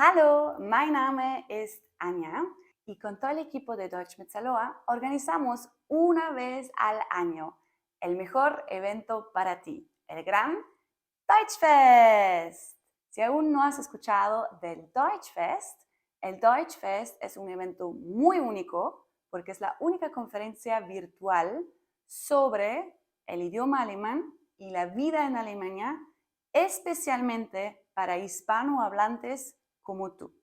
Hallo, mein Name ist Anja y con todo el equipo de Deutsch mit Saloa organizamos una vez al año el mejor evento para ti, el gran Deutschfest. Si aún no has escuchado del Deutschfest, el Deutschfest es un evento muy único porque es la única conferencia virtual sobre el idioma alemán y la vida en Alemania, especialmente para hispanohablantes como tú.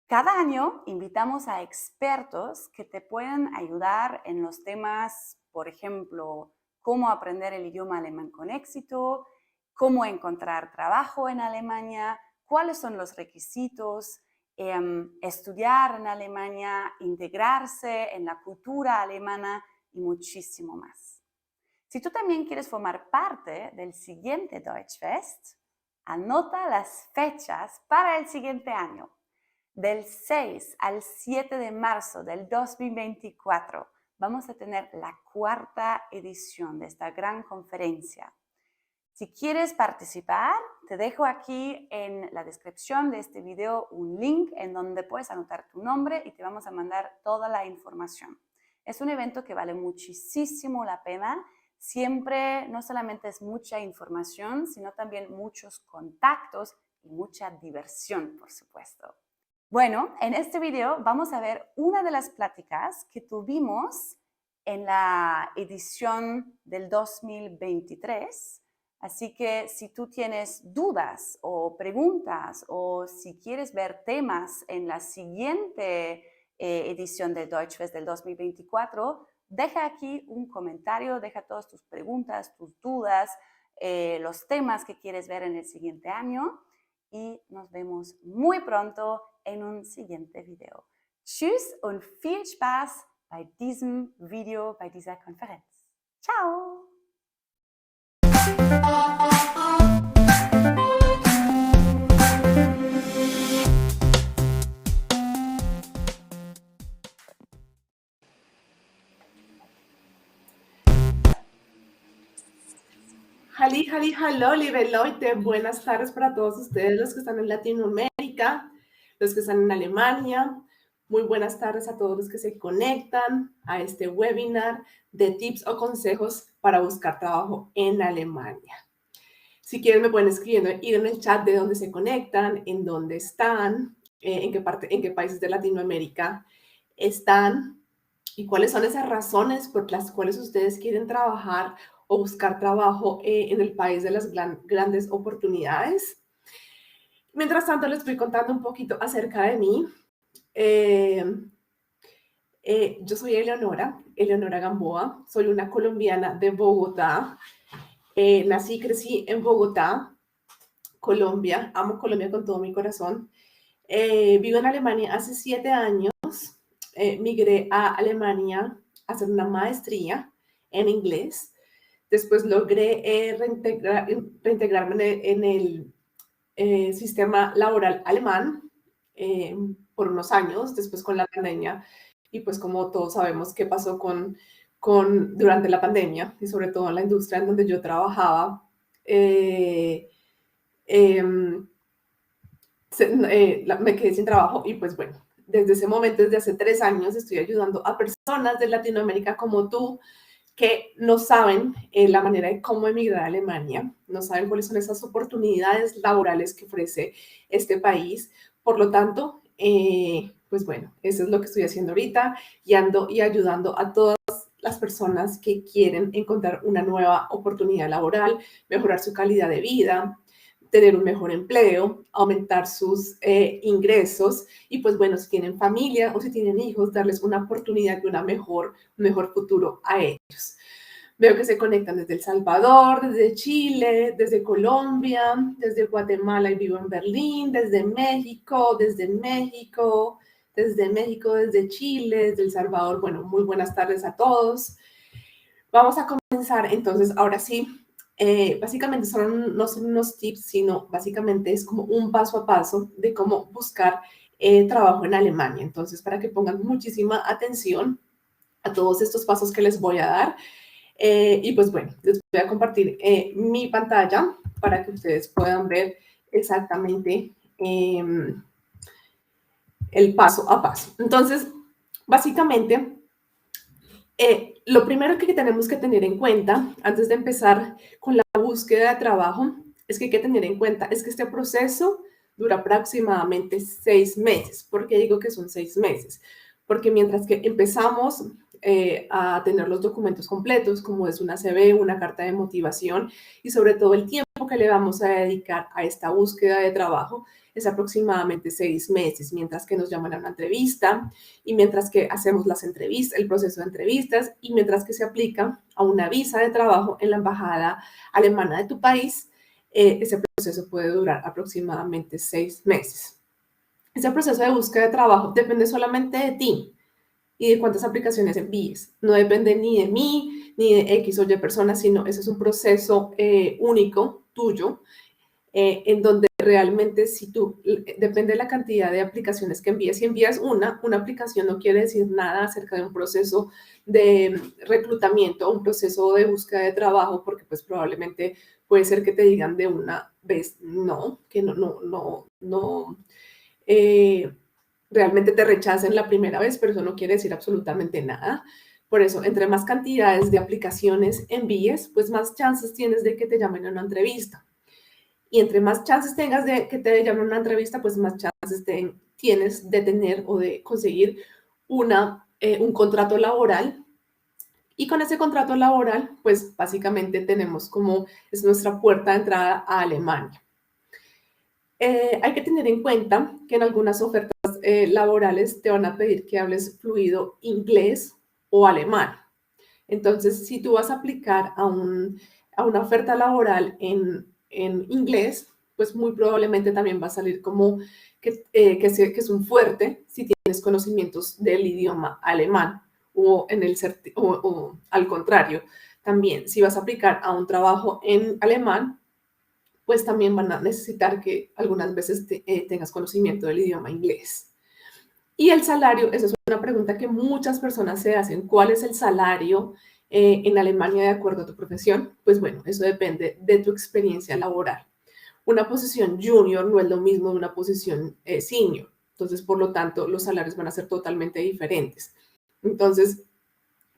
Cada año invitamos a expertos que te pueden ayudar en los temas, por ejemplo, cómo aprender el idioma alemán con éxito, cómo encontrar trabajo en Alemania, cuáles son los requisitos, estudiar en Alemania, integrarse en la cultura alemana y muchísimo más. Si tú también quieres formar parte del siguiente Deutschfest, anota las fechas para el siguiente año. Del 6 al 7 de marzo del 2024 vamos a tener la cuarta edición de esta gran conferencia. Si quieres participar, te dejo aquí en la descripción de este video un link en donde puedes anotar tu nombre y te vamos a mandar toda la información. Es un evento que vale muchísimo la pena. Siempre no solamente es mucha información, sino también muchos contactos y mucha diversión, por supuesto. Bueno, en este video vamos a ver una de las pláticas que tuvimos en la edición del 2023. Así que si tú tienes dudas o preguntas o si quieres ver temas en la siguiente edición del Deutschfest del 2024, deja aquí un comentario, deja todas tus preguntas, tus dudas, los temas que quieres ver en el siguiente año y nos vemos muy pronto en un siguiente video. Tschüss und viel Spaß bei diesem Video, bei dieser Konferenz. Ciao! Hallo, liebe Leute, buenas tardes para todos ustedes, los que están en Latinoamérica, los que están en Alemania. Muy buenas tardes a todos los que se conectan a este webinar de tips o consejos para buscar trabajo en Alemania. Si quieren me pueden ir en el chat de dónde se conectan, en dónde están, en qué países de Latinoamérica están y cuáles son esas razones por las cuales ustedes quieren trabajar o buscar trabajo en el país de las grandes oportunidades. Mientras tanto, les voy contando un poquito acerca de mí. Yo soy Eleonora Gamboa, soy una colombiana de Bogotá. Nací y crecí en Bogotá, Colombia. Amo Colombia con todo mi corazón. Vivo en Alemania hace 7 años. Migré a Alemania a hacer una maestría en inglés. Después logré reintegrarme en el sistema laboral alemán por unos años, después con la pandemia. Y pues como todos sabemos qué pasó durante la pandemia, y sobre todo en la industria en donde yo trabajaba, me quedé sin trabajo y pues bueno, desde ese momento, desde hace 3 años, estoy ayudando a personas de Latinoamérica como tú, que no saben la manera de cómo emigrar a Alemania, no saben cuáles son esas oportunidades laborales que ofrece este país. Por lo tanto, pues bueno, eso es lo que estoy haciendo ahorita y ando y ayudando a todas las personas que quieren encontrar una nueva oportunidad laboral, mejorar su calidad de vida, tener un mejor empleo, aumentar sus ingresos y pues bueno, si tienen familia o si tienen hijos, darles una oportunidad de un mejor futuro a ellos. Veo que se conectan desde El Salvador, desde Chile, desde Colombia, desde Guatemala y vivo en Berlín, desde México, desde Chile, desde El Salvador. Bueno, muy buenas tardes a todos. Vamos a comenzar entonces, ahora sí. Básicamente no son unos tips, sino básicamente es como un paso a paso de cómo buscar trabajo en Alemania. Entonces, para que pongan muchísima atención a todos estos pasos que les voy a dar. Y pues bueno, les voy a compartir mi pantalla para que ustedes puedan ver exactamente el paso a paso. Entonces, básicamente, lo primero que tenemos que tener en cuenta antes de empezar con la búsqueda de trabajo es que hay que tener en cuenta es que este proceso dura aproximadamente 6 meses. ¿Por qué digo que son 6 meses? Porque mientras que empezamos a tener los documentos completos, como es una CV, una carta de motivación y sobre todo el tiempo que le vamos a dedicar a esta búsqueda de trabajo, es aproximadamente 6 meses, mientras que nos llaman a una entrevista y mientras que hacemos las entrevistas, el proceso de entrevistas y mientras que se aplica a una visa de trabajo en la embajada alemana de tu país, ese proceso puede durar aproximadamente 6 meses. Ese proceso de búsqueda de trabajo depende solamente de ti y de cuántas aplicaciones envíes. No depende ni de mí, ni de X o Y personas, sino ese es un proceso único, tuyo, en donde realmente si tú, depende de la cantidad de aplicaciones que envíes. Si envías una aplicación no quiere decir nada acerca de un proceso de reclutamiento o un proceso de búsqueda de trabajo, porque pues probablemente puede ser que te digan de una vez no, que realmente te rechacen la primera vez, pero eso no quiere decir absolutamente nada. Por eso, entre más cantidades de aplicaciones envíes, pues más chances tienes de que te llamen a una entrevista. Y entre más chances tengas de que te llamen a una entrevista, pues más chances tienes de tener o de conseguir un contrato laboral. Y con ese contrato laboral, pues básicamente tenemos como es nuestra puerta de entrada a Alemania. Hay que tener en cuenta que en algunas ofertas laborales te van a pedir que hables fluido inglés o alemán. Entonces, si tú vas a aplicar a una oferta laboral en inglés, pues muy probablemente también va a salir como que es un fuerte si tienes conocimientos del idioma alemán o al contrario. También, si vas a aplicar a un trabajo en alemán, pues también van a necesitar que algunas veces tengas conocimiento del idioma inglés. Y el salario, esa es una pregunta que muchas personas se hacen. ¿Cuál es el salario en Alemania de acuerdo a tu profesión? Pues bueno, eso depende de tu experiencia laboral. Una posición junior no es lo mismo de una posición senior. Entonces, por lo tanto, los salarios van a ser totalmente diferentes. Entonces,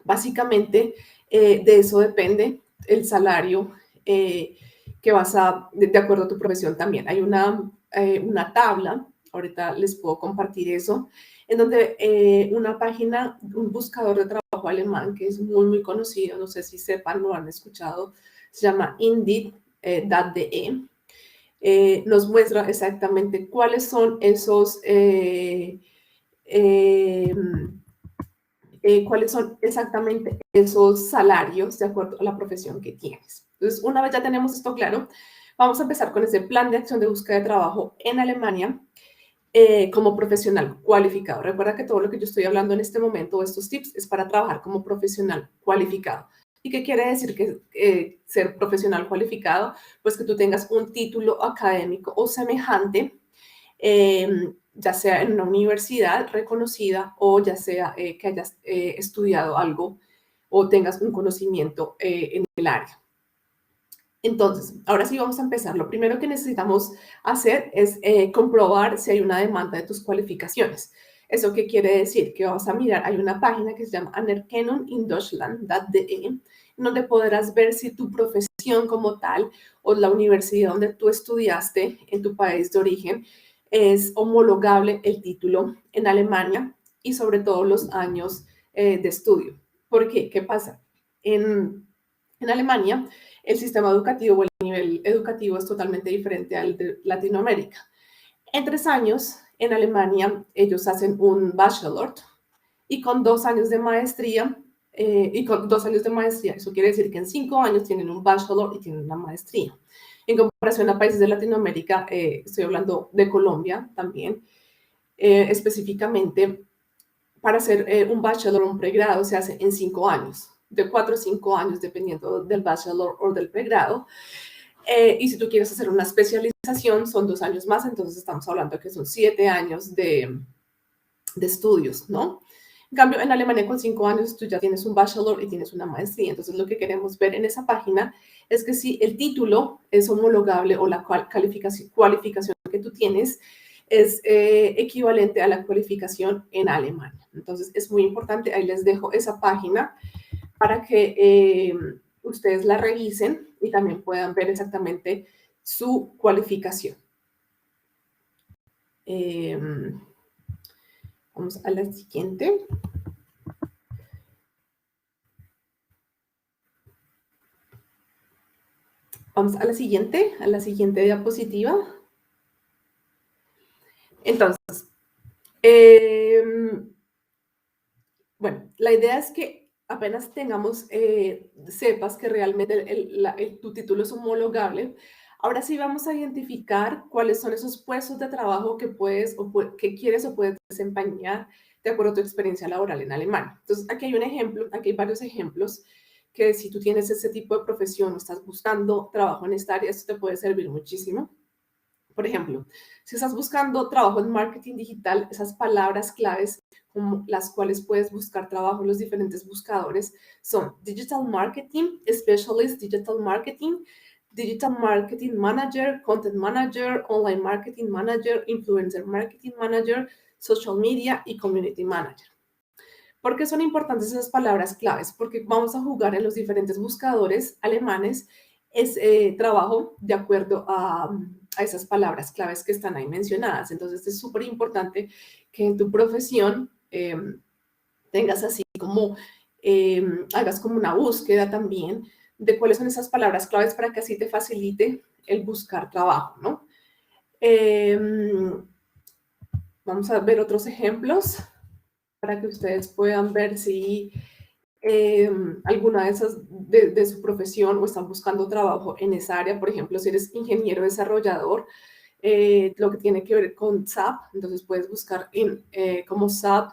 básicamente, de eso depende el salario que vas de acuerdo a tu profesión también. Hay una tabla, ahorita les puedo compartir eso, en donde una página, un buscador de trabajo alemán que es muy, muy conocido, no sé si sepan o han escuchado, se llama Indeed.de, nos muestra exactamente cuáles son cuáles son exactamente esos salarios de acuerdo a la profesión que tienes. Entonces, una vez ya tenemos esto claro, vamos a empezar con ese plan de acción de búsqueda de trabajo en Alemania como profesional cualificado. Recuerda que todo lo que yo estoy hablando en este momento, estos tips, es para trabajar como profesional cualificado. ¿Y qué quiere decir que ser profesional cualificado? Pues que tú tengas un título académico o semejante, ya sea en una universidad reconocida o ya sea que hayas estudiado algo o tengas un conocimiento en el área. Entonces, ahora sí vamos a empezar. Lo primero que necesitamos hacer es comprobar si hay una demanda de tus cualificaciones. ¿Eso qué quiere decir? Que vamos a mirar, hay una página que se llama Anerkennung in Deutschland.de, donde podrás ver si tu profesión como tal o la universidad donde tú estudiaste en tu país de origen es homologable el título en Alemania y sobre todo los años de estudio. ¿Por qué? ¿Qué pasa? En Alemania, el sistema educativo o el nivel educativo es totalmente diferente al de Latinoamérica. En 3 años, en Alemania, ellos hacen un bachelor y con 2 años de maestría, eso quiere decir que en 5 años tienen un bachelor y tienen una maestría. En comparación a países de Latinoamérica, estoy hablando de Colombia también, específicamente para hacer un bachelor o un pregrado se hace en 5 años, de 4 a 5 años, dependiendo del bachelor o del pregrado. Y si tú quieres hacer una especialización, son 2 años más, entonces estamos hablando que son 7 años de estudios, ¿no? En cambio, en Alemania con 5 años tú ya tienes un bachelor y tienes una maestría. Entonces, lo que queremos ver en esa página es que si el título es homologable o la cualificación que tú tienes es equivalente a la cualificación en Alemania. Entonces, es muy importante, ahí les dejo esa página para que ustedes la revisen y también puedan ver exactamente su cualificación. Vamos a la siguiente. Vamos a la siguiente diapositiva. Entonces, bueno, la idea es que apenas tengamos, sepas que realmente tu título es homologable. Ahora sí vamos a identificar cuáles son esos puestos de trabajo que puedes que quieres o puedes desempeñar de acuerdo a tu experiencia laboral en Alemania. Entonces, aquí hay un ejemplo, aquí hay varios ejemplos que si tú tienes ese tipo de profesión o estás buscando trabajo en esta área, esto te puede servir muchísimo. Por ejemplo, si estás buscando trabajo en marketing digital, esas palabras claves como las cuales puedes buscar trabajo en los diferentes buscadores son Digital Marketing, Specialist Digital Marketing, Digital Marketing Manager, Content Manager, Online Marketing Manager, Influencer Marketing Manager, Social Media y Community Manager. ¿Por qué son importantes esas palabras claves? Porque vamos a jugar en los diferentes buscadores alemanes trabajo de acuerdo a esas palabras claves que están ahí mencionadas. Entonces, es súper importante que en tu profesión tengas así como, hagas como una búsqueda también de cuáles son esas palabras claves para que así te facilite el buscar trabajo, ¿no? Vamos a ver otros ejemplos para que ustedes puedan ver si alguna de esas de su profesión o están buscando trabajo en esa área. Por ejemplo, si eres ingeniero desarrollador, lo que tiene que ver con SAP, entonces puedes buscar como SAP,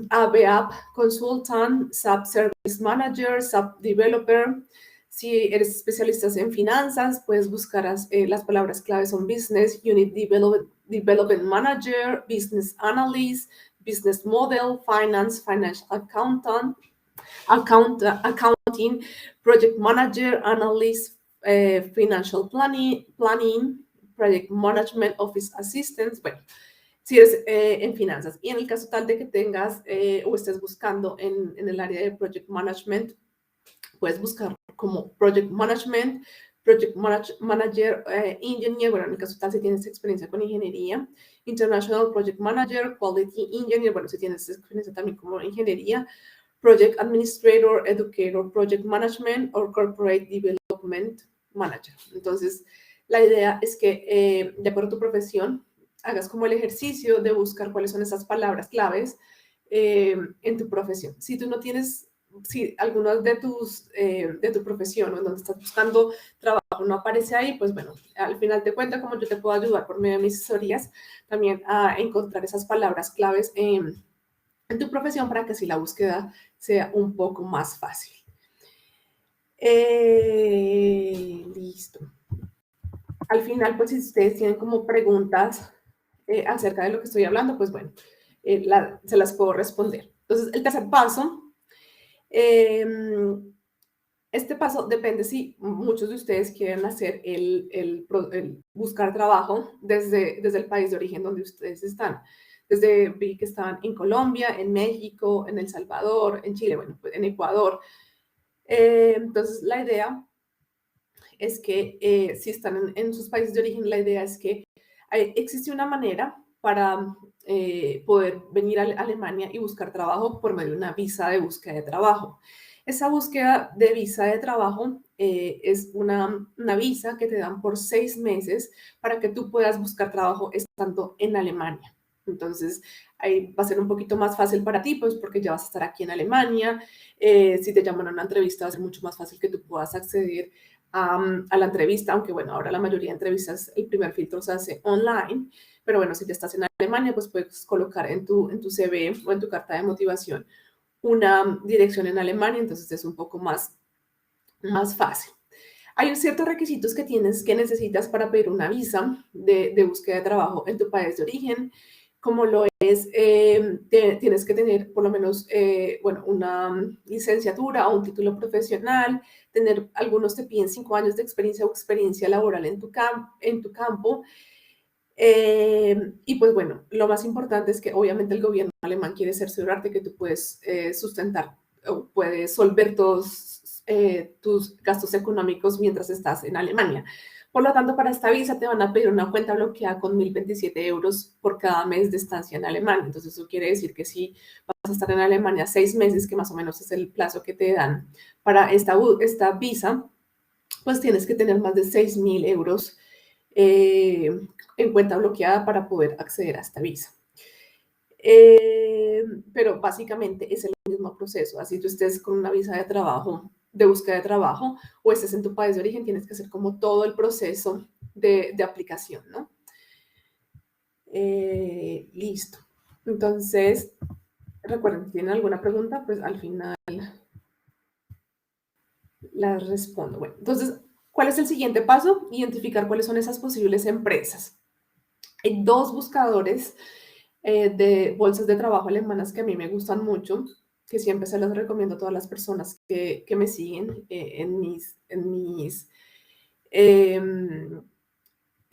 ABAP Consultant, SAP Service Manager, SAP Developer. Si eres especialista en finanzas, puedes buscar las palabras claves son Business Unit Development Manager, Business Analyst, Business Model, Finance, Financial Accountant, Accounting, Project Manager, Analyst, Financial Planning, Project Management, Office Assistance. Bueno, si eres en finanzas. Y en el caso tal de que tengas o estés buscando en el área de Project Management, puedes buscar como Project Management, Project Manager, Engineer, bueno, en el caso tal si tienes experiencia con ingeniería, International Project Manager, Quality Engineer, bueno, si tienes experiencia también como ingeniería, Project Administrator, Educator, Project Management o Corporate Development Manager. Entonces, la idea es que de acuerdo a tu profesión, hagas como el ejercicio de buscar cuáles son esas palabras claves en tu profesión. Si tú no tienes, si alguna de tu profesión o en donde estás buscando trabajo no aparece ahí, pues bueno, al final te cuento cómo yo te puedo ayudar por medio de mis asesorías también a encontrar esas palabras claves en tu profesión para que así la búsqueda sea un poco más fácil. Listo. Al final, pues si ustedes tienen como preguntas acerca de lo que estoy hablando, pues bueno, se las puedo responder. Entonces, el tercer paso, este paso depende si muchos de ustedes quieren hacer el buscar trabajo desde el país de origen donde ustedes están. Desde vi que estaban en Colombia, en México, en El Salvador, en Chile, bueno, pues en Ecuador. Entonces, la idea es que si están en sus países de origen, la idea es que existe una manera para poder venir a Alemania y buscar trabajo por medio de una visa de búsqueda de trabajo. Esa búsqueda de visa de trabajo es una visa que te dan por 6 meses para que tú puedas buscar trabajo estando en Alemania. Entonces, ahí va a ser un poquito más fácil para ti, pues porque ya vas a estar aquí en Alemania. Si te llaman a una entrevista, va a ser mucho más fácil que tú puedas acceder a la entrevista, aunque bueno, ahora la mayoría de entrevistas, el primer filtro se hace online, pero bueno, si te estás en Alemania, pues puedes colocar en tu CV o en tu carta de motivación una dirección en Alemania, entonces es un poco más fácil. Hay ciertos requisitos que necesitas para pedir una visa de búsqueda de trabajo en tu país de origen, como lo es, tienes que tener por lo menos, bueno, una licenciatura o un título profesional, tener, algunos te piden 5 años de experiencia o experiencia laboral en tu campo, Y pues bueno, lo más importante es que obviamente el gobierno alemán quiere cerciorarte que tú puedes sustentar o puedes solver todos tus gastos económicos mientras estás en Alemania. Por lo tanto, para esta visa te van a pedir una cuenta bloqueada con 1.027 euros por cada mes de estancia en Alemania. Entonces, eso quiere decir que si vas a estar en Alemania 6 meses, que más o menos es el plazo que te dan para esta visa, pues tienes que tener más de 6.000 euros en cuenta bloqueada para poder acceder a esta visa. Pero básicamente es el mismo proceso. Así tú estés con una visa de trabajo, de búsqueda de trabajo, o estés en tu país de origen, tienes que hacer como todo el proceso de aplicación, ¿no? Listo. Entonces, recuerden, si tienen alguna pregunta, pues al final las respondo. Bueno, entonces, ¿cuál es el siguiente paso? Identificar cuáles son esas posibles empresas. Hay 2 buscadores de bolsas de trabajo alemanas que a mí me gustan mucho, que siempre se los recomiendo a todas las personas que me siguen em, en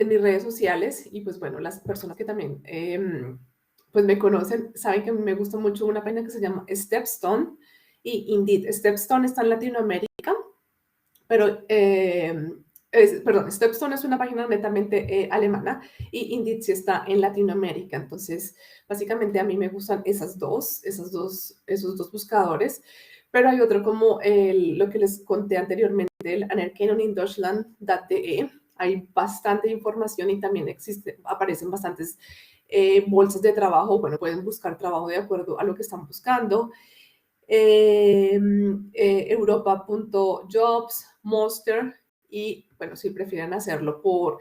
mis redes sociales. Y pues bueno, las personas que también pues me conocen saben que a mí me gusta mucho una página que se llama Stepstone y Indeed. Stepstone está en Latinoamérica, pero perdón, Stepstone es una página netamente alemana y Indeed sí está en Latinoamérica. Entonces, básicamente a mí me gustan esos dos buscadores, pero hay otro como lo que les conté anteriormente, el Anerkennung in Deutschland.de. Hay bastante información y también aparecen bastantes bolsas de trabajo. Bueno, pueden buscar trabajo de acuerdo a lo que están buscando. Europa.jobs, Monster y, bueno, si prefieren hacerlo por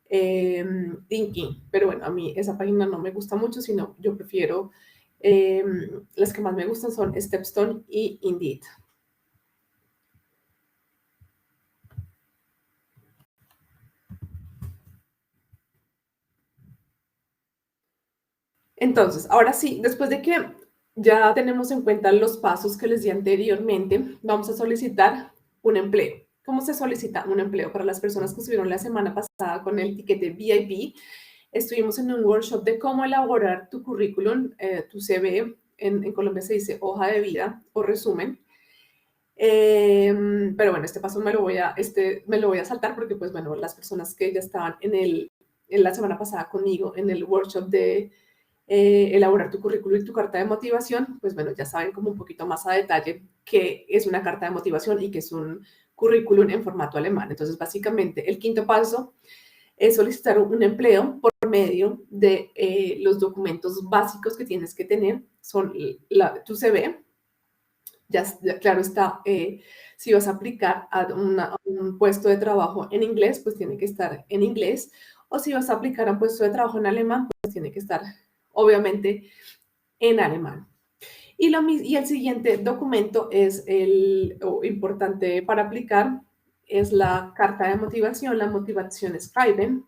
LinkedIn. Pero bueno, a mí esa página no me gusta mucho, sino yo prefiero, las que más me gustan son Stepstone y Indeed. Entonces, ahora sí, después de que ya tenemos en cuenta los pasos que les di anteriormente, vamos a solicitar un empleo. ¿Cómo se solicita un empleo? Para las personas que estuvieron la semana pasada con el tiquete VIP, estuvimos en un workshop de cómo elaborar tu currículum, tu CV, en Colombia se dice hoja de vida o resumen. Pero bueno, este paso me lo voy a saltar porque, pues bueno, las personas que ya estaban en la semana pasada conmigo en el workshop de elaborar tu currículum y tu carta de motivación, pues bueno, ya saben como un poquito más a detalle qué es una carta de motivación y qué es un currículum en formato alemán. Entonces, básicamente, el quinto paso es solicitar un empleo por medio de los documentos básicos que tienes que tener. Son tu CV, ya claro está, si vas a aplicar a un puesto de trabajo en inglés, pues tiene que estar en inglés, o si vas a aplicar a un puesto de trabajo en alemán, pues tiene que estar obviamente en alemán. Y el siguiente documento es importante para aplicar, es la carta de motivación, la motivación Schreiben,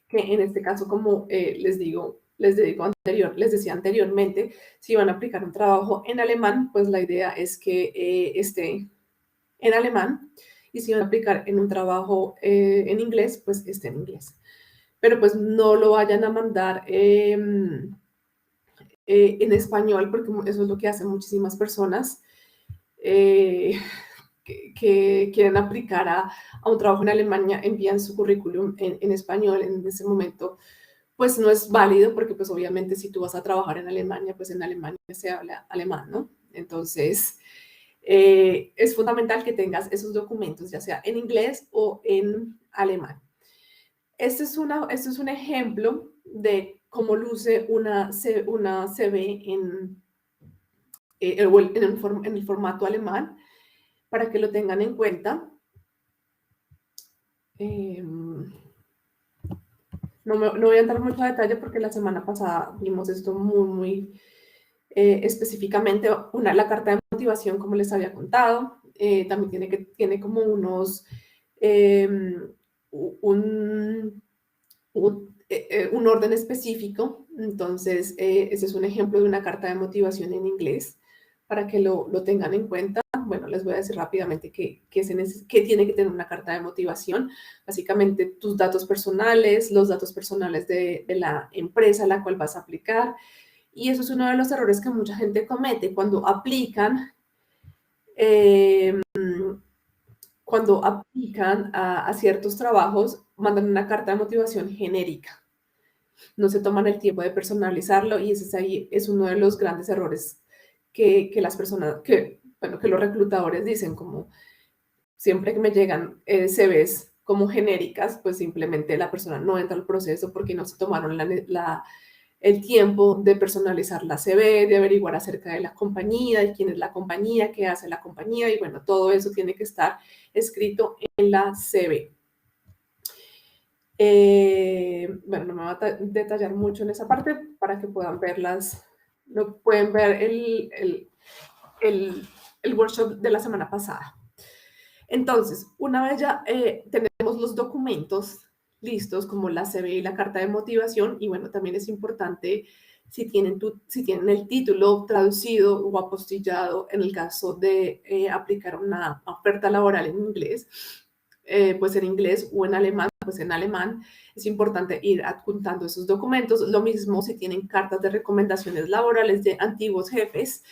que en este caso, como les decía anteriormente, si van a aplicar un trabajo en alemán, pues la idea es que esté en alemán, y si van a aplicar en un trabajo en inglés, pues esté en inglés. Pero pues no lo vayan a mandar en español, porque eso es lo que hacen muchísimas personas que quieren aplicar a un trabajo en Alemania, envían su currículum en español. En ese momento pues no es válido, porque pues obviamente si tú vas a trabajar en Alemania, pues en Alemania se habla alemán, ¿no? Entonces, es fundamental que tengas esos documentos, ya sea en inglés o en alemán. Este es un ejemplo de cómo luce una CV en el formato alemán, para que lo tengan en cuenta. No voy a entrar mucho a detalle porque la semana pasada vimos esto muy específicamente. La carta de motivación, como les había contado, también tiene como un orden específico. Entonces, ese es un ejemplo de una carta de motivación en inglés, para que lo tengan en cuenta. Bueno, les voy a decir rápidamente qué tiene que tener una carta de motivación. Básicamente tus datos personales, los datos personales de la empresa a la cual vas a aplicar. Y eso es uno de los errores que mucha gente comete cuando aplican. Cuando aplican a ciertos trabajos, mandan una carta de motivación genérica. No se toman el tiempo de personalizarlo y ese es uno de los grandes errores que las personas, bueno, que los reclutadores dicen, como siempre que me llegan CVs como genéricas, pues simplemente la persona no entra al proceso porque no se tomaron el tiempo de personalizar la CV, de averiguar acerca de la compañía, de quién es la compañía, qué hace la compañía, y bueno, todo eso tiene que estar escrito en la CV. Bueno, no me voy a detallar mucho en esa parte para que puedan verlas. No pueden ver el workshop de la semana pasada. Entonces, una vez ya tenemos los documentos listos, como la CV y la carta de motivación, y bueno, también es importante si tienen el título traducido o apostillado en el caso de aplicar una oferta laboral en inglés, pues en inglés o en alemán, pues en alemán, es importante ir adjuntando esos documentos. Lo mismo si tienen cartas de recomendaciones laborales de antiguos jefes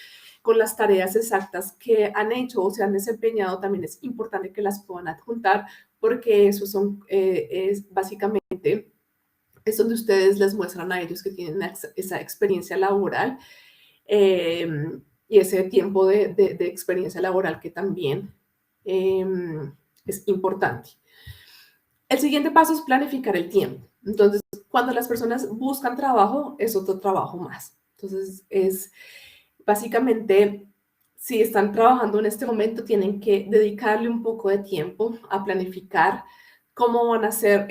con las tareas exactas que han hecho o se han desempeñado, también es importante que las puedan adjuntar, porque eso es básicamente es donde ustedes les muestran a ellos que tienen esa experiencia laboral y ese tiempo de experiencia laboral que también es importante. El siguiente paso es planificar el tiempo. Entonces, cuando las personas buscan trabajo, es otro trabajo más. Entonces, es básicamente, si están trabajando en este momento, tienen que dedicarle un poco de tiempo a planificar cómo van a hacer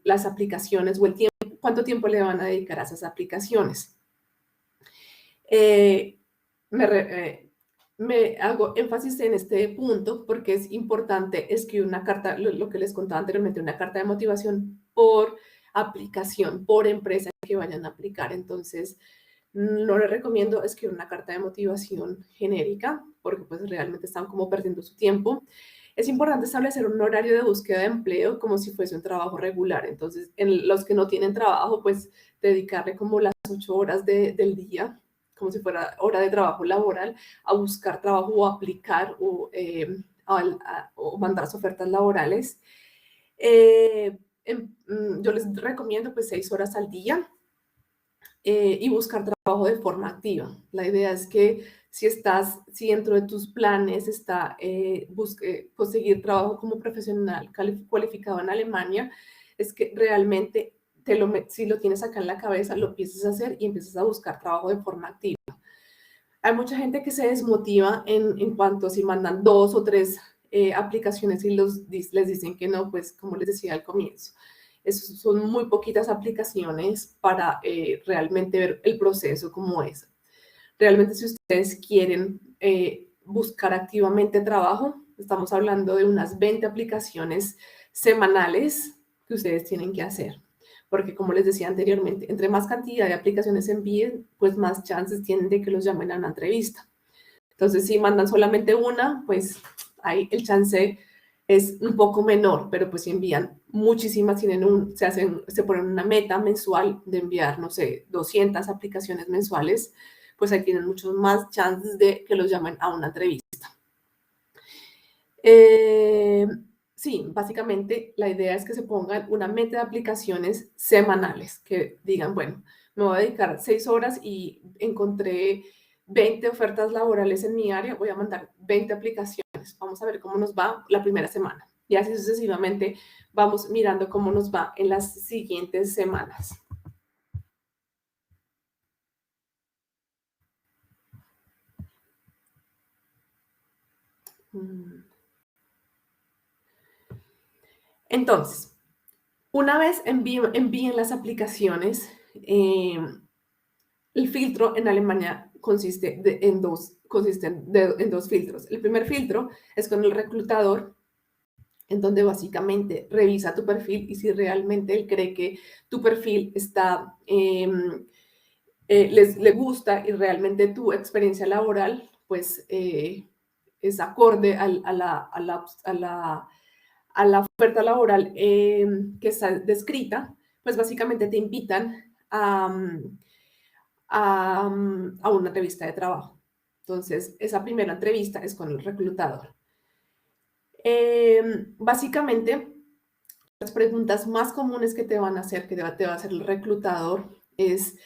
las aplicaciones o el tiempo, cuánto tiempo le van a dedicar a esas aplicaciones. Me hago énfasis en este punto porque es importante escribir una carta, lo que les contaba anteriormente, una carta de motivación por aplicación, por empresa que vayan a aplicar. Entonces, no les recomiendo escribir una carta de motivación genérica porque pues realmente están como perdiendo su tiempo. Es importante establecer un horario de búsqueda de empleo como si fuese un trabajo regular. Entonces, en los que no tienen trabajo, pues dedicarle como las 8 horas del día, como si fuera hora de trabajo laboral, a buscar trabajo o aplicar o mandar sus ofertas laborales. Yo les recomiendo pues 6 horas al día y buscar trabajo de forma activa. La idea es que si dentro de tus planes está conseguir trabajo como profesional cualificado en Alemania, es que realmente si lo tienes acá en la cabeza, lo empieces a hacer y empieces a buscar trabajo de forma activa. Hay mucha gente que se desmotiva en cuanto a si mandan 2 o 3 aplicaciones y les dicen que no, pues como les decía al comienzo. Son muy poquitas aplicaciones para realmente ver el proceso como es. Realmente si ustedes quieren buscar activamente trabajo, estamos hablando de unas 20 aplicaciones semanales que ustedes tienen que hacer. Porque como les decía anteriormente, entre más cantidad de aplicaciones envíen, pues más chances tienen de que los llamen a una entrevista. Entonces, si mandan solamente una, pues ahí el chance es un poco menor, pero pues si envían muchísimas, se ponen una meta mensual de enviar, no sé, 200 aplicaciones mensuales, pues ahí tienen muchos más chances de que los llamen a una entrevista. Sí, básicamente la idea es que se pongan una meta de aplicaciones semanales, que digan, bueno, me voy a dedicar 6 horas y encontré 20 ofertas laborales en mi área, voy a mandar 20 aplicaciones. Vamos a ver cómo nos va la primera semana. Y así sucesivamente vamos mirando cómo nos va en las siguientes semanas. Entonces, una vez envíen las aplicaciones, el filtro en Alemania consiste en dos filtros. El primer filtro es con el reclutador, en donde básicamente revisa tu perfil y si realmente él cree que tu perfil está, le gusta y realmente tu experiencia laboral, pues es acorde a la oferta laboral que está descrita, pues básicamente te invitan a una entrevista de trabajo. Entonces, esa primera entrevista es con el reclutador. Básicamente, las preguntas más comunes que te van a hacer, que te va a hacer el reclutador, es,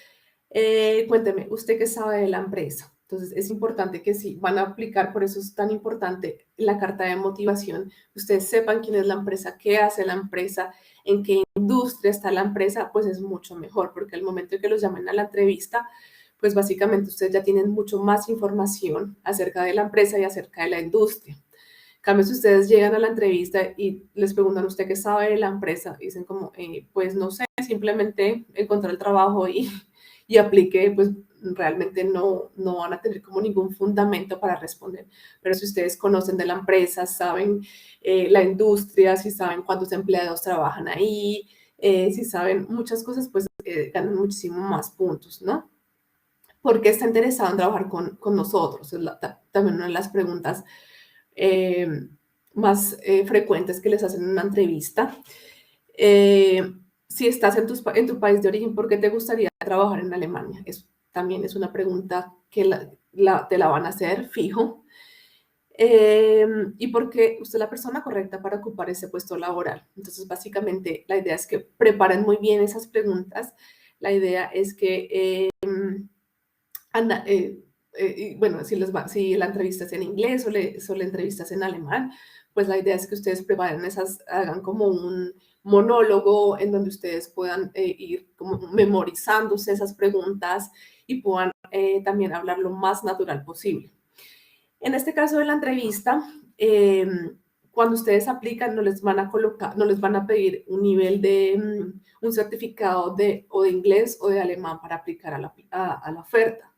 cuénteme, ¿usted qué sabe de la empresa? Entonces, es importante que si van a aplicar, por eso es tan importante la carta de motivación, ustedes sepan quién es la empresa, qué hace la empresa, en qué industria está la empresa, pues es mucho mejor, porque al momento de que los llamen a la entrevista, pues básicamente ustedes ya tienen mucho más información acerca de la empresa y acerca de la industria. En cambio, si ustedes llegan a la entrevista y les preguntan, ¿usted qué sabe de la empresa? Y dicen como, pues no sé, simplemente encontré el trabajo y apliqué, pues realmente no van a tener como ningún fundamento para responder. Pero si ustedes conocen de la empresa, saben la industria, si saben cuántos empleados trabajan ahí, si saben muchas cosas, pues ganan muchísimo más puntos, ¿no? ¿Por qué está interesado en trabajar con nosotros? Es también una de las preguntas eh, más frecuentes que les hacen en una entrevista. Si estás en tu país de origen, ¿por qué te gustaría trabajar en Alemania? También es una pregunta que te la van a hacer fijo. ¿Y por qué usted es la persona correcta para ocupar ese puesto laboral? Entonces, básicamente, la idea es que preparen muy bien esas preguntas. La idea es que bueno, si la entrevista es en inglés o la entrevista es en alemán, pues la idea es que ustedes preparen hagan como un monólogo en donde ustedes puedan ir como memorizándose esas preguntas y puedan también hablar lo más natural posible. En este caso de la entrevista, cuando ustedes aplican, no les van a pedir un nivel de un certificado o de inglés o de alemán para aplicar a la oferta.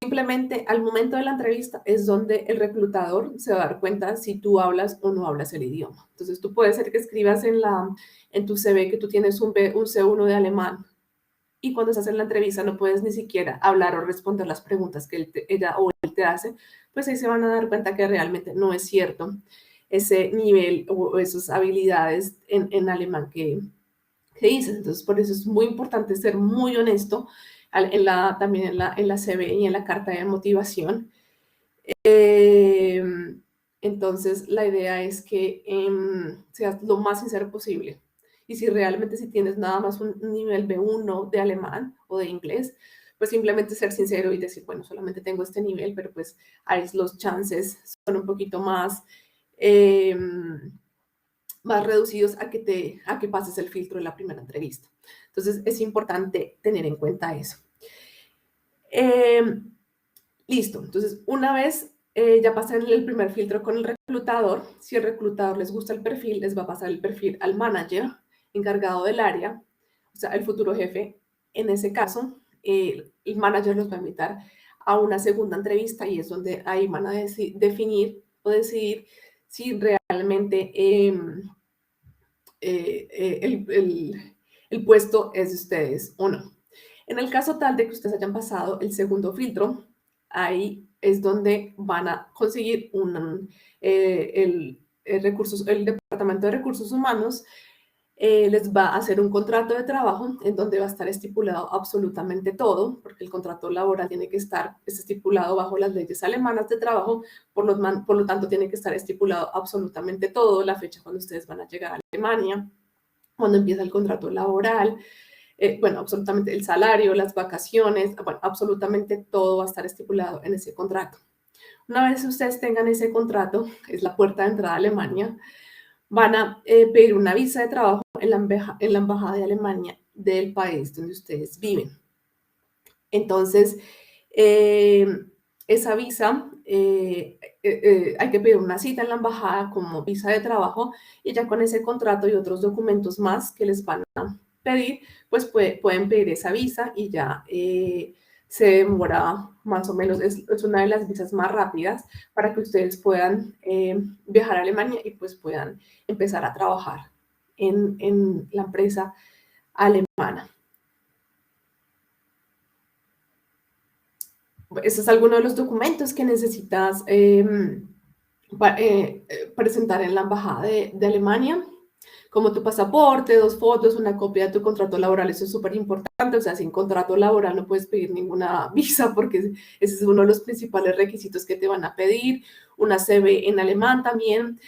Simplemente al momento de la entrevista es donde el reclutador se va a dar cuenta si tú hablas o no hablas el idioma. Entonces, tú puedes ser que escribas en tu CV que tú tienes un C1 de alemán y cuando estás en la entrevista no puedes ni siquiera hablar o responder las preguntas que ella o él te hace, pues ahí se van a dar cuenta que realmente no es cierto ese nivel o esas habilidades en alemán que dices. Entonces, por eso es muy importante ser muy honesto también en la CV y en la carta de motivación. Eh, entonces, la idea es que seas lo más sincero posible. Y si realmente si tienes nada más un nivel B1 de alemán o de inglés, pues simplemente ser sincero y decir, bueno, solamente tengo este nivel, pero pues ahí los chances son un poquito eh, más reducidos a que pases el filtro de la primera entrevista. Entonces, es importante tener en cuenta eso. Listo. Entonces, una vez ya pasan el primer filtro con el reclutador, si el reclutador les gusta el perfil, les va a pasar el perfil al manager encargado del área, o sea, el futuro jefe. En ese caso, el manager los va a invitar a una segunda entrevista y es donde ahí van a definir o decidir si realmente el puesto es de ustedes o no. En el caso tal de que ustedes hayan pasado el segundo filtro, ahí es donde van a conseguir el Departamento de Recursos Humanos les va a hacer un contrato de trabajo en donde va a estar estipulado absolutamente todo, porque el contrato laboral tiene que estar estipulado bajo las leyes alemanas de trabajo, por lo tanto tiene que estar estipulado absolutamente todo, la fecha cuando ustedes van a llegar a Alemania, cuando empieza el contrato laboral, bueno, absolutamente el salario, las vacaciones, bueno, absolutamente todo va a estar estipulado en ese contrato. Una vez ustedes tengan ese contrato, es la puerta de entrada a Alemania, van a pedir una visa de trabajo en la embajada de Alemania del país donde ustedes viven. Entonces, esa visa, hay que pedir una cita en la embajada como visa de trabajo y ya con ese contrato y otros documentos más que les van a pedir, pues pueden pedir esa visa y ya se demora más o menos, es una de las visas más rápidas para que ustedes puedan viajar a Alemania y pues puedan empezar a trabajar en la empresa alemana. Ese es alguno de los documentos que necesitas presentar en la embajada de Alemania, como tu pasaporte, 2 fotos, una copia de tu contrato laboral. Eso es súper importante. O sea, sin contrato laboral no puedes pedir ninguna visa, porque ese es uno de los principales requisitos que te van a pedir. Una CV en alemán también,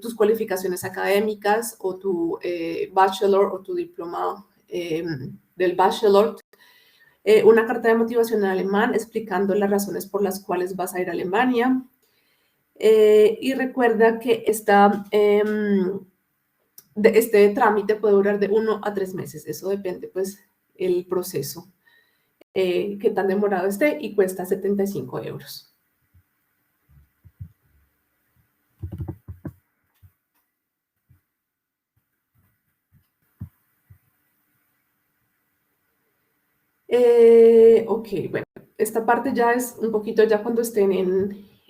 tus cualificaciones académicas o tu bachelor o tu diploma del bachelor, una carta de motivación en alemán explicando las razones por las cuales vas a ir a Alemania. Y recuerda que este trámite puede durar de 1 a 3 meses. Eso depende, pues, el proceso, qué tan demorado esté, y cuesta 75 euros. Ok, bueno, esta parte ya es un poquito ya cuando estén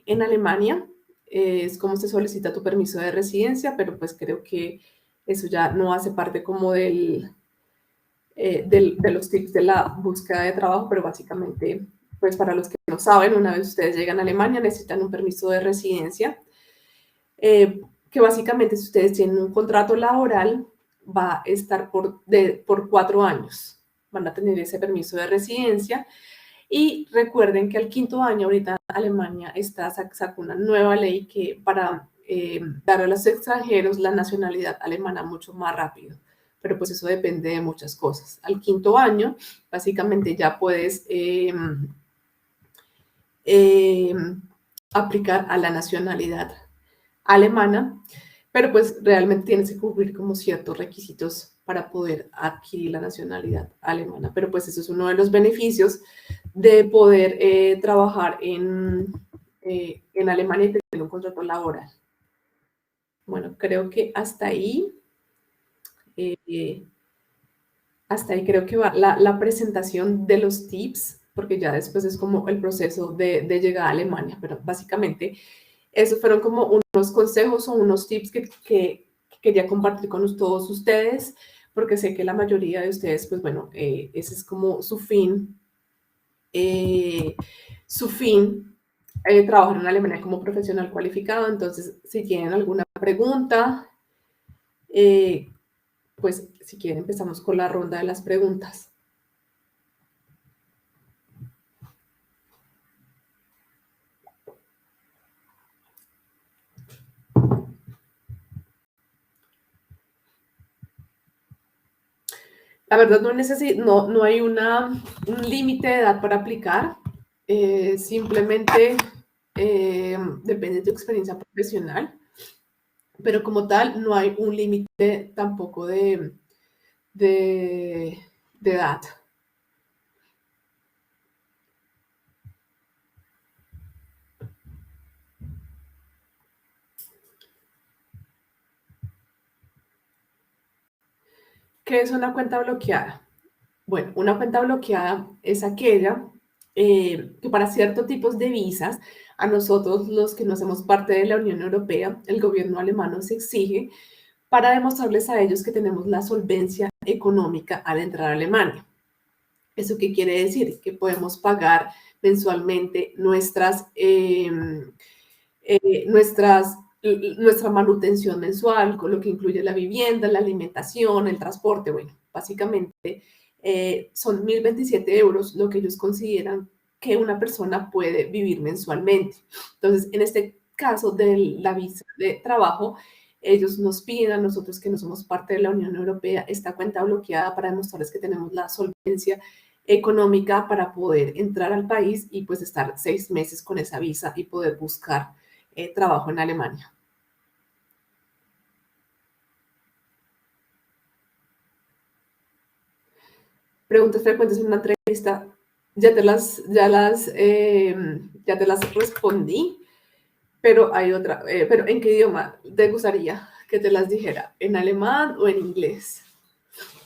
en Alemania, es como se solicita tu permiso de residencia, pero pues creo que eso ya no hace parte como de los tips de la búsqueda de trabajo, pero básicamente, pues para los que no saben, una vez ustedes llegan a Alemania necesitan un permiso de residencia, que básicamente si ustedes tienen un contrato laboral va a estar por 4 años, van a tener ese permiso de residencia. Y recuerden que al 5.º año, ahorita Alemania sacó una nueva ley que para dar a los extranjeros la nacionalidad alemana mucho más rápido. Pero pues eso depende de muchas cosas. Al 5.º año, básicamente ya puedes aplicar a la nacionalidad alemana, pero pues realmente tienes que cumplir como ciertos requisitos para poder adquirir la nacionalidad alemana. Pero pues eso es uno de los beneficios de poder trabajar en Alemania y tener un contrato laboral. Bueno, creo que hasta ahí creo que va la presentación de los tips, porque ya después es como el proceso de llegar a Alemania, pero básicamente esos fueron como unos consejos o unos tips que quería compartir con todos ustedes, porque sé que la mayoría de ustedes, pues bueno, ese es como su fin, trabajar en Alemania como profesional cualificado. Entonces, si tienen alguna pregunta, pues si quieren empezamos con la ronda de las preguntas. La verdad no hay un límite de edad para aplicar, simplemente depende de tu experiencia profesional, pero como tal no hay un límite tampoco de edad. ¿Qué es una cuenta bloqueada? Bueno, una cuenta bloqueada es aquella que para ciertos tipos de visas, a nosotros los que no hacemos parte de la Unión Europea, el gobierno alemán nos exige para demostrarles a ellos que tenemos la solvencia económica al entrar a Alemania. ¿Eso qué quiere decir? Que podemos pagar mensualmente nuestra manutención mensual, con lo que incluye la vivienda, la alimentación, el transporte. Bueno, básicamente son 1.027 euros lo que ellos consideran que una persona puede vivir mensualmente. Entonces, en este caso de la visa de trabajo, ellos nos piden a nosotros que no somos parte de la Unión Europea esta cuenta bloqueada para demostrarles que tenemos la solvencia económica para poder entrar al país y pues estar 6 meses con esa visa y poder buscar trabajo en Alemania. Preguntas frecuentes en una entrevista, ya te las respondí, pero hay otra. Pero ¿en qué idioma te gustaría que te las dijera? ¿En alemán o en inglés?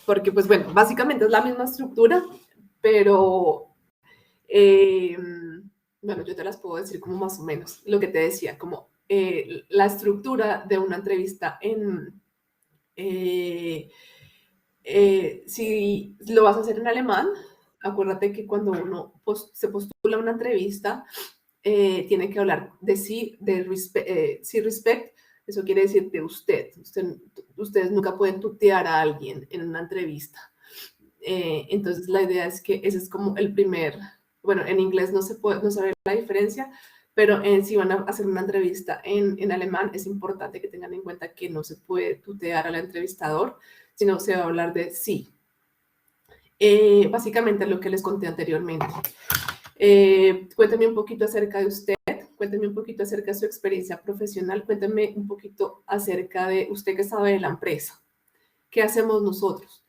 Porque, pues bueno, básicamente es la misma estructura, pero bueno, yo te las puedo decir como más o menos lo que te decía, como la estructura de una entrevista si lo vas a hacer en alemán, acuérdate que cuando uno se postula a una entrevista, tiene que hablar de sí, sí respect, eso quiere decir de usted. Ustedes nunca pueden tutear a alguien en una entrevista. Entonces la idea es que ese es como el primer, bueno, en inglés no se ve la diferencia, pero si van a hacer una entrevista en alemán, es importante que tengan en cuenta que no se puede tutear al entrevistador, sino se va a hablar de sí. Básicamente lo que les conté anteriormente. Cuéntame un poquito acerca de usted, cuéntame un poquito acerca de su experiencia profesional, cuéntame un poquito acerca de usted que sabe de la empresa. ¿Qué hacemos nosotros?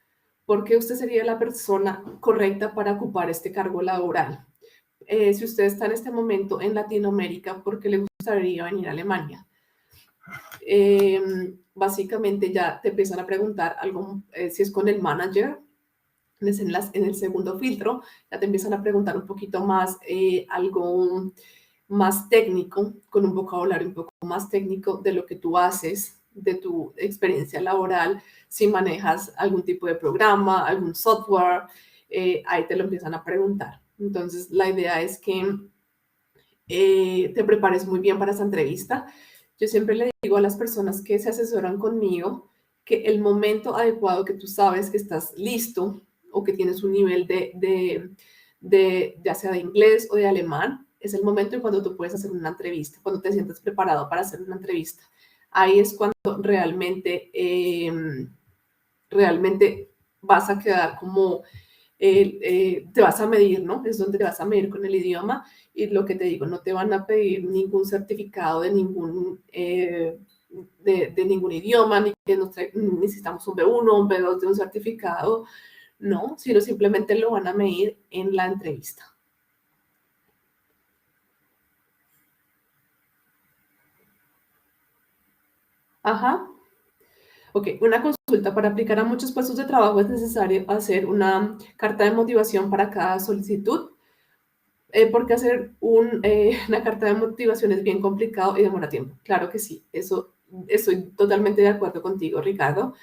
¿Por qué usted sería la persona correcta para ocupar este cargo laboral? Si usted está en este momento en Latinoamérica, ¿por qué le gustaría venir a Alemania? Básicamente ya te empiezan a preguntar algo, si es con el manager, en el segundo filtro, ya te empiezan a preguntar un poquito más, algo más técnico, con un vocabulario un poco más técnico de lo que tú haces, de tu experiencia laboral, si manejas algún tipo de programa, algún software, ahí te lo empiezan a preguntar. Entonces, la idea es que te prepares muy bien para esa entrevista. Yo siempre le digo a las personas que se asesoran conmigo que el momento adecuado que tú sabes que estás listo o que tienes un nivel ya sea de inglés o de alemán, es el momento en cuando tú puedes hacer una entrevista, cuando te sientes preparado para hacer una entrevista. Ahí es cuando realmente vas a quedar como, te vas a medir, ¿no? Es donde te vas a medir con el idioma y lo que te digo, no te van a pedir ningún certificado de ningún, de ningún idioma, ni que necesitamos un B1, un B2 de un certificado, no, sino simplemente lo van a medir en la entrevista. Ajá. Ok, una consulta. Para aplicar a muchos puestos de trabajo es necesario hacer una carta de motivación para cada solicitud, porque hacer una carta de motivación es bien complicado y demora tiempo. Claro que sí, eso estoy totalmente de acuerdo contigo, Ricardo,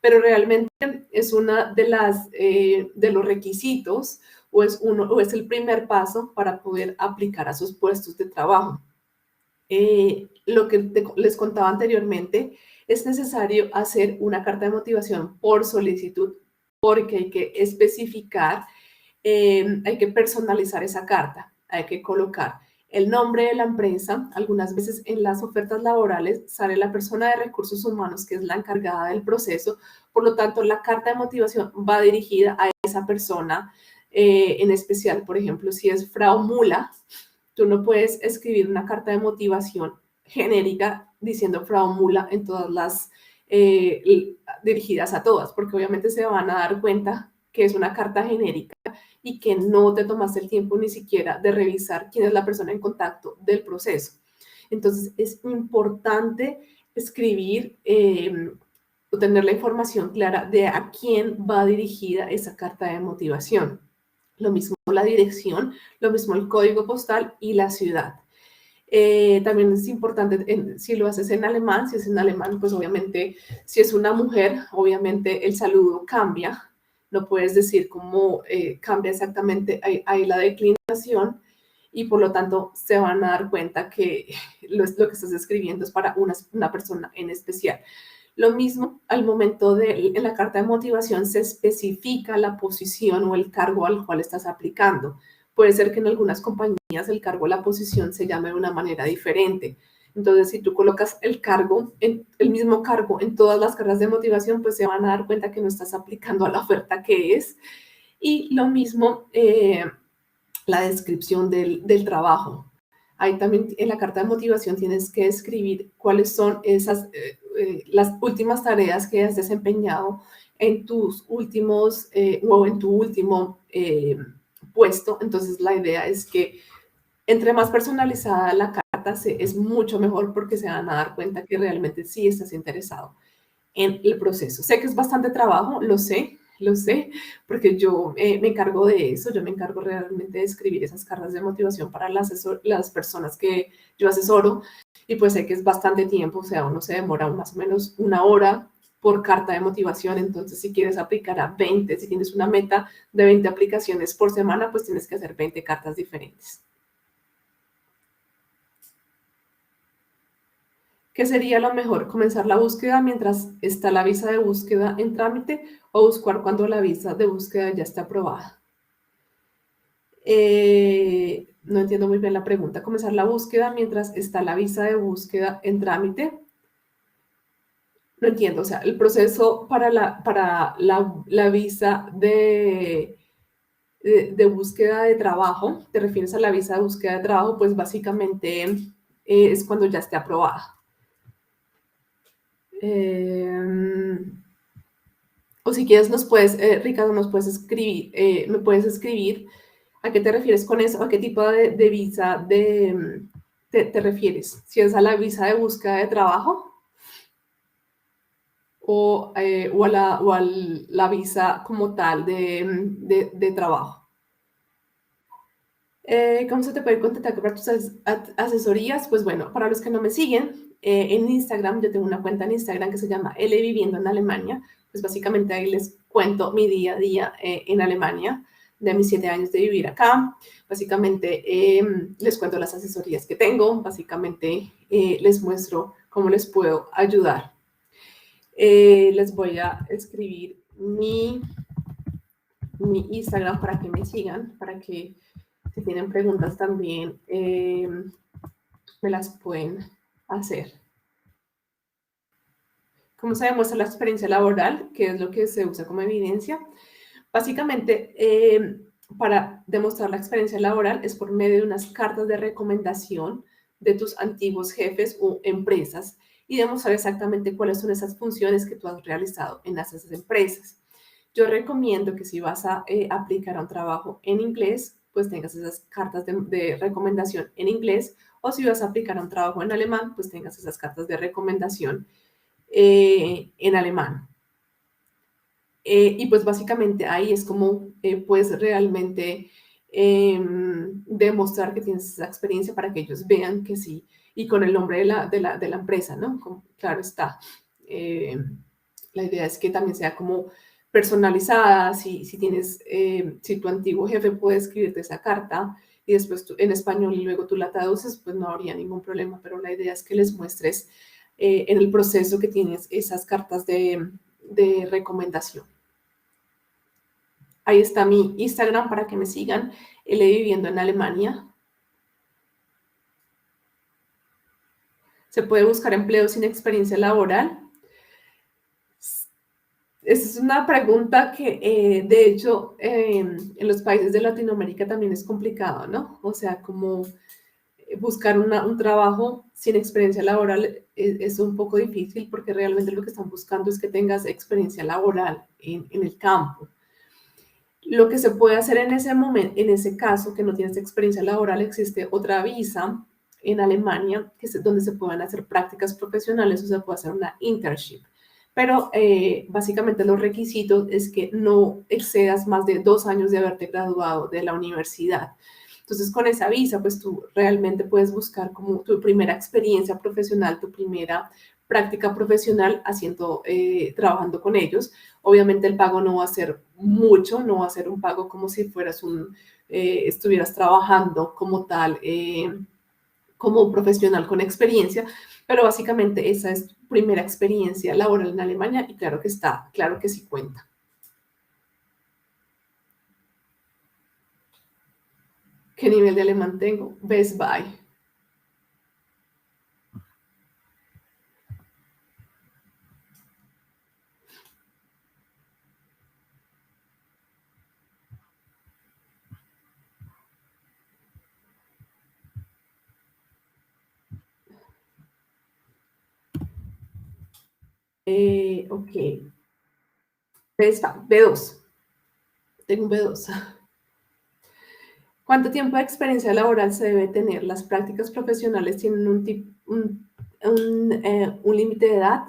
pero realmente es una de los requisitos o es el primer paso para poder aplicar a sus puestos de trabajo. Lo que les contaba anteriormente, es necesario hacer una carta de motivación por solicitud porque hay que especificar, hay que personalizar esa carta, hay que colocar el nombre de la empresa. Algunas veces en las ofertas laborales sale la persona de recursos humanos que es la encargada del proceso, por lo tanto la carta de motivación va dirigida a esa persona en especial. Por ejemplo, si es Frau Mula, tú no puedes escribir una carta de motivación genérica diciendo Frau Mula en todas las dirigidas a todas, porque obviamente se van a dar cuenta que es una carta genérica y que no te tomaste el tiempo ni siquiera de revisar quién es la persona en contacto del proceso. Entonces, es importante escribir o tener la información clara de a quién va dirigida esa carta de motivación. Lo mismo la dirección, lo mismo el código postal y la ciudad. También es importante, si lo haces en alemán, si es en alemán, pues obviamente, si es una mujer, obviamente el saludo cambia. No puedes decir cómo cambia exactamente ahí la declinación y por lo tanto se van a dar cuenta que lo que estás escribiendo es para una persona en especial. Lo mismo, al momento en la carta de motivación se especifica la posición o el cargo al cual estás aplicando. Puede ser que en algunas compañías el cargo o la posición se llame de una manera diferente. Entonces, si tú colocas el mismo cargo en todas las cartas de motivación, pues se van a dar cuenta que no estás aplicando a la oferta que es. Y lo mismo, la descripción del trabajo. Ahí también en la carta de motivación tienes que escribir cuáles son las últimas tareas que has desempeñado en tus últimos o en tu último puesto. Entonces la idea es que entre más personalizada la carta es mucho mejor porque se van a dar cuenta que realmente sí estás interesado en el proceso. Sé que es bastante trabajo, lo sé, porque yo me encargo de eso, yo me encargo realmente de escribir esas cartas de motivación para las personas que yo asesoro y pues sé que es bastante tiempo, o sea, uno se demora más o menos una hora por carta de motivación. Entonces si quieres aplicar a 20, si tienes una meta de 20 aplicaciones por semana, pues tienes que hacer 20 cartas diferentes. ¿Qué sería lo mejor? ¿Comenzar la búsqueda mientras está la visa de búsqueda en trámite o buscar cuando la visa de búsqueda ya está aprobada? No entiendo muy bien la pregunta. ¿Comenzar la búsqueda mientras está la visa de búsqueda en trámite? No entiendo, o sea, el proceso para la visa de búsqueda de trabajo, ¿te refieres a la visa de búsqueda de trabajo? Pues básicamente es cuando ya esté aprobada. O si quieres Ricardo, nos puedes escribir, me puedes escribir a qué te refieres con eso, a qué tipo de visa te refieres. Si es a la visa de búsqueda de trabajo o a la visa como tal de trabajo. ¿Cómo se te puede contactar para tus asesorías? Pues bueno, para los que no me siguen, en Instagram, yo tengo una cuenta en Instagram que se llama L Viviendo en Alemania. Pues básicamente ahí les cuento mi día a día en Alemania, de mis 7 años de vivir acá. Básicamente les cuento las asesorías que tengo, básicamente les muestro cómo les puedo ayudar. Les voy a escribir mi Instagram para que me sigan, para que si tienen preguntas también me las pueden hacer. ¿Cómo se demuestra la experiencia laboral? ¿Qué es lo que se usa como evidencia? Básicamente, para demostrar la experiencia laboral es por medio de unas cartas de recomendación de tus antiguos jefes o empresas y demostrar exactamente cuáles son esas funciones que tú has realizado en esas empresas. Yo recomiendo que si vas a aplicar a un trabajo en inglés, pues tengas esas cartas de recomendación en inglés, o si vas a aplicar a un trabajo en alemán, pues tengas esas cartas de recomendación en alemán. Y pues básicamente ahí es como puedes realmente demostrar que tienes esa experiencia para que ellos vean que sí, y con el nombre de la empresa, ¿no? Como, claro está. La idea es que también sea como personalizada, si tu antiguo jefe puede escribirte esa carta y después en español y luego tú la traduces, pues no habría ningún problema, pero la idea es que les muestres en el proceso que tienes esas cartas de recomendación. Ahí está mi Instagram para que me sigan, L Viviendo en Alemania. Se puede buscar empleo sin experiencia laboral. Esa es una pregunta que, de hecho, en los países de Latinoamérica también es complicado, ¿no? O sea, como buscar un trabajo sin experiencia laboral es un poco difícil porque realmente lo que están buscando es que tengas experiencia laboral en el campo. Lo que se puede hacer en ese momento, en ese caso, que no tienes experiencia laboral, existe otra visa en Alemania donde se pueden hacer prácticas profesionales o se puede hacer una internship. Pero básicamente los requisitos es que no excedas más de 2 años de haberte graduado de la universidad. Entonces, con esa visa, pues tú realmente puedes buscar como tu primera experiencia profesional, tu primera práctica profesional trabajando con ellos. Obviamente el pago no va a ser mucho, no va a ser un pago como si estuvieras trabajando como tal, como un profesional con experiencia, pero básicamente esa es tu primera experiencia laboral en Alemania y claro que sí cuenta. ¿Qué nivel de alemán tengo? Best Buy. Ok. B2. Tengo un B2. ¿Cuánto tiempo de experiencia laboral se debe tener? Las prácticas profesionales tienen un límite de edad.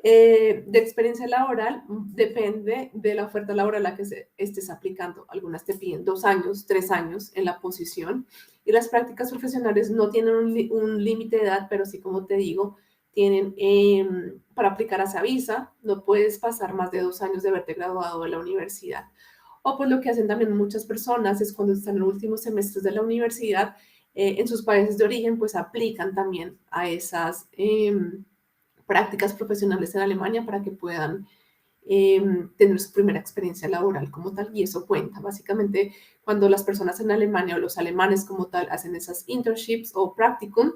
De experiencia laboral depende de la oferta laboral a la que estés aplicando. Algunas te piden 2 años, 3 años en la posición y las prácticas profesionales no tienen un límite de edad, pero sí, como te digo, tienen para aplicar a esa visa, no puedes pasar más de 2 años de haberte graduado de la universidad. O pues lo que hacen también muchas personas es cuando están en los últimos semestres de la universidad, en sus países de origen, pues aplican también a esas prácticas profesionales en Alemania para que puedan tener su primera experiencia laboral como tal, y eso cuenta. Básicamente, cuando las personas en Alemania o los alemanes como tal hacen esas internships o practicum,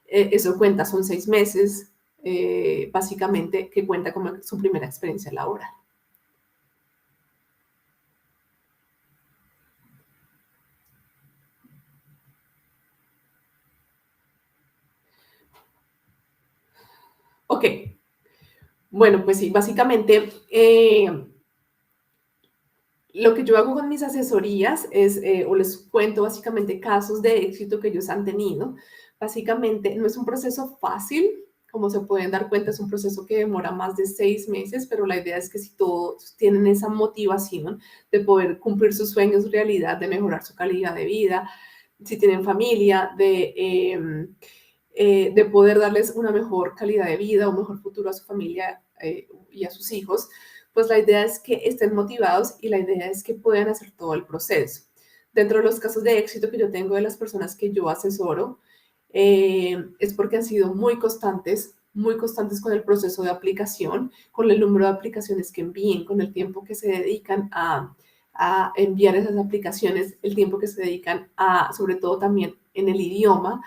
eso cuenta, son 6 meses, básicamente, que cuenta como su primera experiencia laboral. Ok, bueno, pues sí, básicamente lo que yo hago con mis asesorías es, o les cuento básicamente casos de éxito que ellos han tenido. Básicamente no es un proceso fácil, como se pueden dar cuenta, es un proceso que demora más de 6 meses, pero la idea es que si todos tienen esa motivación de poder cumplir sus sueños realidad, de mejorar su calidad de vida, si tienen familia, de poder darles una mejor calidad de vida, un mejor futuro a su familia y a sus hijos, pues la idea es que estén motivados y la idea es que puedan hacer todo el proceso. Dentro de los casos de éxito que yo tengo de las personas que yo asesoro, es porque han sido muy constantes con el proceso de aplicación, con el número de aplicaciones que envíen, con el tiempo que se dedican a enviar esas aplicaciones, el tiempo que se dedican a, sobre todo también en el idioma.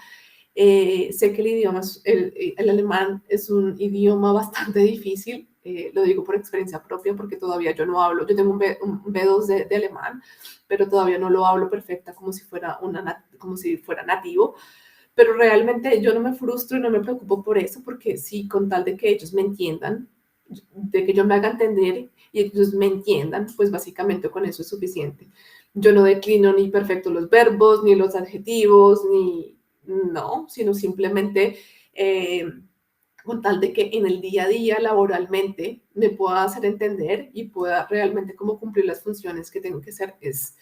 Sé que el idioma, el alemán es un idioma bastante difícil, lo digo por experiencia propia porque todavía yo no hablo, yo tengo un B2 de alemán, pero todavía no lo hablo perfecta como si fuera, como si fuera nativo, pero realmente yo no me frustro y no me preocupo por eso, porque sí, con tal de que ellos me entiendan, de que yo me haga entender y ellos me entiendan, pues básicamente con eso es suficiente. Yo no declino ni perfecto los verbos, ni los adjetivos, ni no, sino simplemente con tal de que en el día a día laboralmente me pueda hacer entender y pueda realmente como cumplir las funciones que tengo que hacer es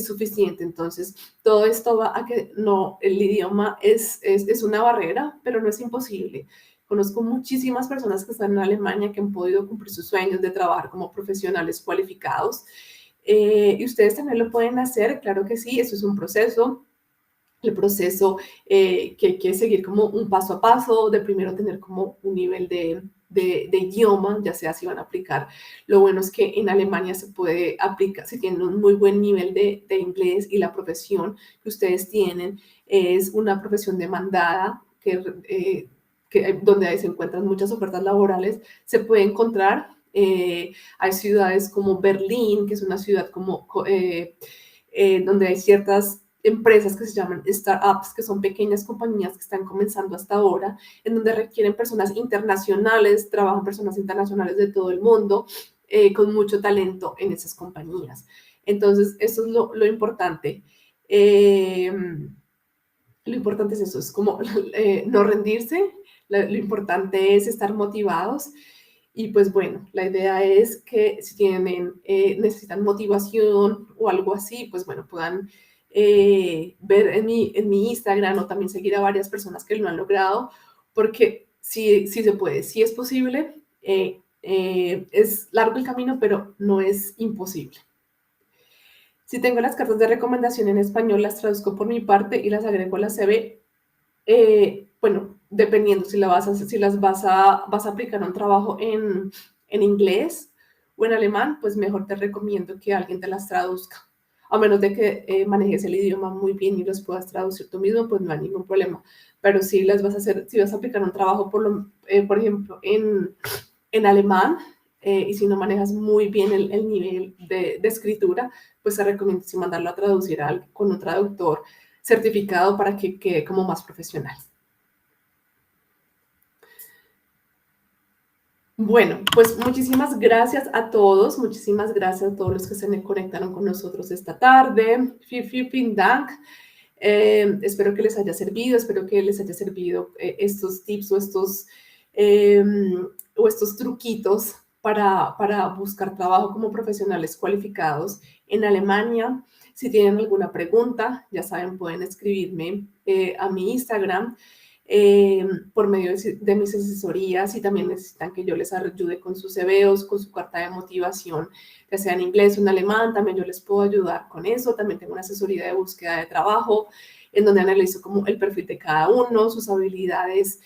suficiente. Entonces, todo esto va a que no, el idioma es una barrera, pero no es imposible. Conozco muchísimas personas que están en Alemania que han podido cumplir sus sueños de trabajar como profesionales cualificados. Y ustedes también lo pueden hacer, claro que sí, eso es un proceso. El proceso que hay que seguir como un paso a paso, de primero tener como un nivel de idioma, ya sea si van a aplicar. Lo bueno es que en Alemania se puede aplicar, si tienen un muy buen nivel de inglés y la profesión que ustedes tienen es una profesión demandada donde ahí se encuentran muchas ofertas laborales, se puede encontrar. Hay ciudades como Berlín, que es una ciudad como donde hay ciertas empresas que se llaman startups, que son pequeñas compañías que están comenzando hasta ahora, en donde requieren personas internacionales, trabajan personas internacionales de todo el mundo, con mucho talento en esas compañías. Entonces, eso es lo importante. Lo importante es eso, es como no rendirse, lo importante es estar motivados. Y pues bueno, la idea es que si tienen, necesitan motivación o algo así, pues bueno, puedan ver en mi Instagram o también seguir a varias personas que lo han logrado, porque sí, sí se puede, sí es posible. Es largo el camino, pero no es imposible. Si tengo las cartas de recomendación en español, las traduzco por mi parte y las agrego a la CV. Bueno, dependiendo si, si las vas a aplicar a un trabajo en inglés o en alemán, pues mejor te recomiendo que alguien te las traduzca. A menos de que manejes el idioma muy bien y los puedas traducir tú mismo, pues no hay ningún problema. Pero si las vas a hacer, si vas a aplicar un trabajo, por ejemplo, en alemán, y si no manejas muy bien el nivel de escritura, pues te recomiendo si mandarlo a traducir con un traductor certificado para que quede como más profesional. Bueno, pues muchísimas gracias a todos, muchísimas gracias a todos los que se conectaron con nosotros esta tarde. Vielen Dank. Espero que les haya servido, espero que les haya servido estos tips o estos truquitos para buscar trabajo como profesionales cualificados en Alemania. Si tienen alguna pregunta, ya saben, pueden escribirme a mi Instagram por medio de mis asesorías, y también necesitan que yo les ayude con sus CVs, con su carta de motivación, ya sea en inglés o en alemán, también yo les puedo ayudar con eso. También tengo una asesoría de búsqueda de trabajo. en donde analizo como el perfil de cada uno, sus habilidades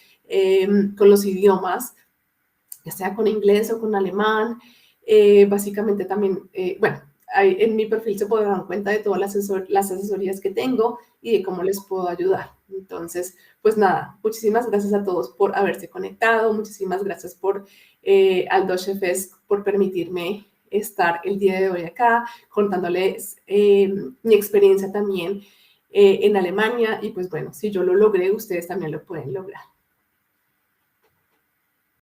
con los idiomas, ya sea con inglés o con alemán. Básicamente también, bueno, en mi perfil se podrán dar cuenta de todas las asesorías que tengo y de cómo les puedo ayudar. Entonces, pues nada, muchísimas gracias a todos por haberse conectado, muchísimas gracias al Deutsche Fest por permitirme estar el día de hoy acá, contándoles mi experiencia también en Alemania, y pues bueno, si yo lo logré, ustedes también lo pueden lograr.